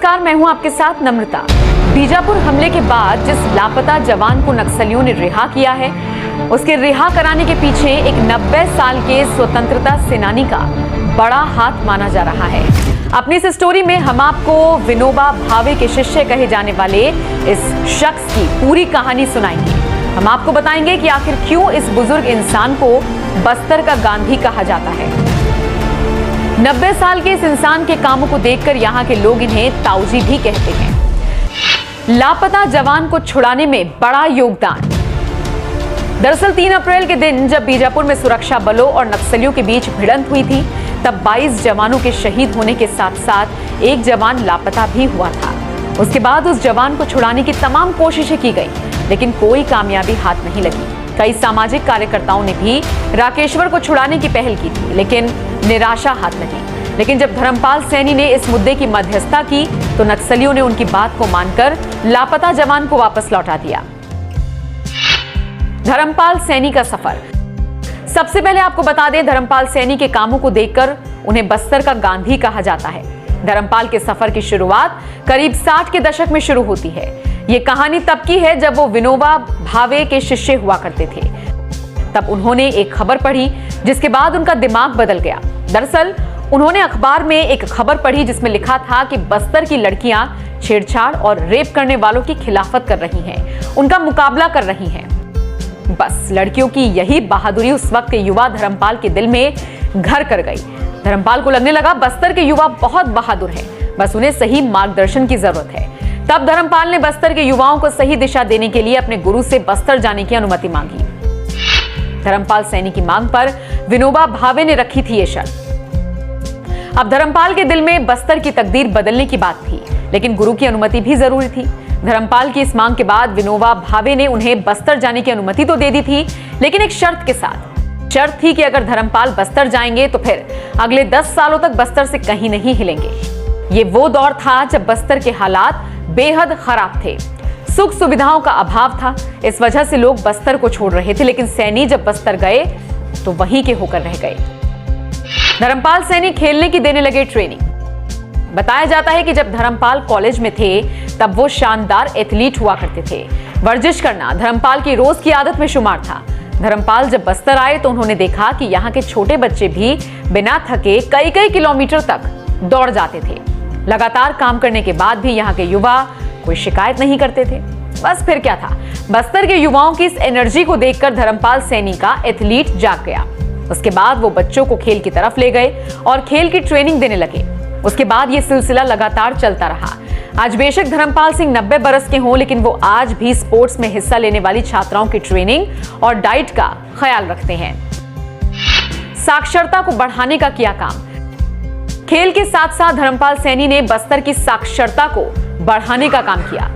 नमस्कार, मैं हूं आपके साथ नम्रता। बीजापुर हमले के बाद जिस लापता जवान को नक्सलियों ने रिहा किया है, उसके रिहा कराने के पीछे एक 90 साल के स्वतंत्रता सेनानी का बड़ा हाथ माना जा रहा है। अपनी इस स्टोरी में हम आपको विनोबा भावे के शिष्य कहे जाने वाले इस शख्स की पूरी कहानी सुनाएंगे। हम आपको बताएंगे कि आखिर क्यों इस बुजुर्ग इंसान को बस्तर का गांधी कहा जाता है। 90 साल के इस इंसान के कामों को देखकर यहाँ के लोग इन्हें ताऊजी भी कहते हैं। लापता जवान को छुड़ाने में बड़ा योगदान। दरअसल 3 अप्रैल के दिन जब बीजापुर में सुरक्षा बलों और नक्सलियों के बीच भिड़ंत हुई थी, तब 22 जवानों के शहीद होने के साथ साथ एक जवान लापता भी हुआ था। उसके बाद उस जवान को छुड़ाने की तमाम कोशिशें की गई, लेकिन कोई कामयाबी हाथ नहीं लगी। कई सामाजिक कार्यकर्ताओं ने भी राकेश्वर को छुड़ाने की पहल की थी, लेकिन निराशा हाथ लगी। लेकिन जब धर्मपाल सैनी ने इस मुद्दे की मध्यस्थता की, तो नक्सलियों ने उनकी बात को मानकर लापता जवान को वापस लौटा दिया। धर्मपाल सैनी का सफर। सबसे पहले आपको बता दें, धर्मपाल सैनी के कामों को देखकर उन्हें बस्तर का गांधी कहा जाता है। धर्मपाल के सफर की शुरुआत करीब 60 के दशक में शुरू होती है। ये कहानी तब की है जब वो विनोबा भावे के शिष्य हुआ करते थे। तब उन्होंने एक खबर पढ़ी, जिसके बाद उनका दिमाग बदल गया। दरअसल उन्होंने अखबार में एक खबर पढ़ी जिसमें लिखा था कि बस्तर की लड़कियां छेड़छाड़ और रेप करने वालों की खिलाफत कर रही हैं, उनका मुकाबला कर रही हैं। बस लड़कियों की यही बहादुरी उस वक्त के युवा धर्मपाल के दिल में घर कर गई। धर्मपाल को लगने लगा बस्तर के युवा बहुत बहादुर हैं, बस उन्हें सही मार्गदर्शन की जरूरत है। तब धर्मपाल ने बस्तर के युवाओं को सही दिशा देने के लिए अपने गुरु से बस्तर जाने की अनुमति मांगी। धर्मपाल सैनी की मांग पर विनोबा भावे ने रखी थी ये शर्त। अब धर्मपाल के दिल में बस्तर की तकदीर बदलने की बात थी, लेकिन गुरु की अनुमति भी जरूरी थी। धर्मपाल की इस मांग के बाद विनोबा भावे ने उन्हें बस्तर जाने की अनुमति तो दे दी थी, लेकिन एक शर्त के साथ। शर्त थी कि अगर धर्मपाल बस्तर जाएंगे तो फिर अगले 10 सालों तक बस्तर से कहीं नहीं हिलेंगे। ये वो दौर था जब बस्तर के हालात बेहद खराब थे, सुख सुविधाओं का अभाव था। इस वजह से लोग बस्तर को छोड़ रहे थे, लेकिन सैनी जब बस्तर गए तो वहीं के होकर रह गए। धर्मपाल सैनी खेलने की देने लगे ट्रेनिंग। बताया जाता है कि जब धर्मपाल कॉलेज में थे, तब वो शानदार एथलीट हुआ करते थे। वर्जिश करना धर्मपाल की रोज की आदत में शुमार था। धर्मपाल जब बस्तर आए तो उन्होंने देखा कि यहाँ के छोटे बच्चे भी बिना थके कई किलोमीटर तक दौड़ जाते थे। लगातार काम करने के बाद भी यहाँ के युवा कोई शिकायत नहीं करते थे। बस फिर क्या था, बस्तर के युवाओं की इस एनर्जी को देखकर धर्मपाल सैनी का एथलीट जाग गया। उसके बाद वो बच्चों को खेल की तरफ ले गए और खेल की ट्रेनिंग देने लगे। उसके बाद ये सिलसिला लगातार चलता रहा। आज बेशक धर्मपाल सिंह 90 बरस के हों, लेकिन वो आज भी स्पोर्ट्स में हिस्सा लेने वाली छात्राओं की ट्रेनिंग और डाइट का ख्याल रखते हैं। साक्षरता को बढ़ाने का किया काम। खेल के साथ साथ धर्मपाल सैनी ने बस्तर की साक्षरता को बढ़ाने का काम किया।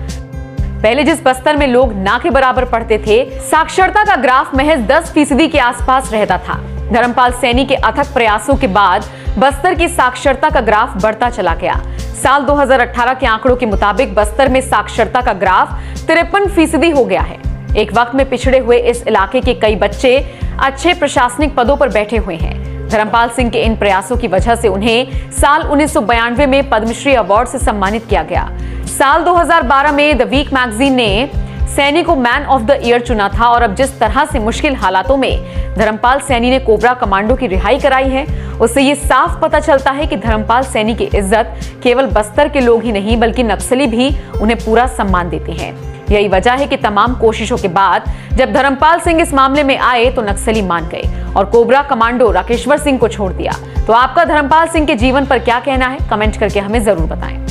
पहले जिस बस्तर में लोग ना के बराबर पढ़ते थे, साक्षरता का ग्राफ महज 10% के आसपास रहता था। धर्मपाल सैनी के अथक प्रयासों के बाद बस्तर की साक्षरता का ग्राफ बढ़ता चला गया। साल 2018 के आंकड़ों के मुताबिक बस्तर में साक्षरता का ग्राफ 53% हो गया है। एक वक्त में पिछड़े हुए इस इलाके के कई बच्चे अच्छे प्रशासनिक पदों पर बैठे हुए हैं। धर्मपाल सिंह के इन प्रयासों की वजह से उन्हें साल 1992 में पद्मश्री अवार्ड से सम्मानित किया गया। साल 2012 में द वीक मैगजीन ने सैनी को मैन ऑफ द ईयर चुना था। और अब जिस तरह से मुश्किल हालातों में धर्मपाल सैनी ने कोबरा कमांडो की रिहाई कराई है, उससे ये साफ पता चलता है कि धर्मपाल सैनी की इज्जत केवल बस्तर के लोग ही नहीं, बल्कि नक्सली भी उन्हें पूरा सम्मान देते हैं। यही वजह है कि तमाम कोशिशों के बाद जब धर्मपाल सिंह इस मामले में आए तो नक्सली मान गए और कोबरा कमांडो राकेश्वर सिंह को छोड़ दिया। तो आपका धर्मपाल सिंह के जीवन पर क्या कहना है, कमेंट करके हमें जरूर बताएं।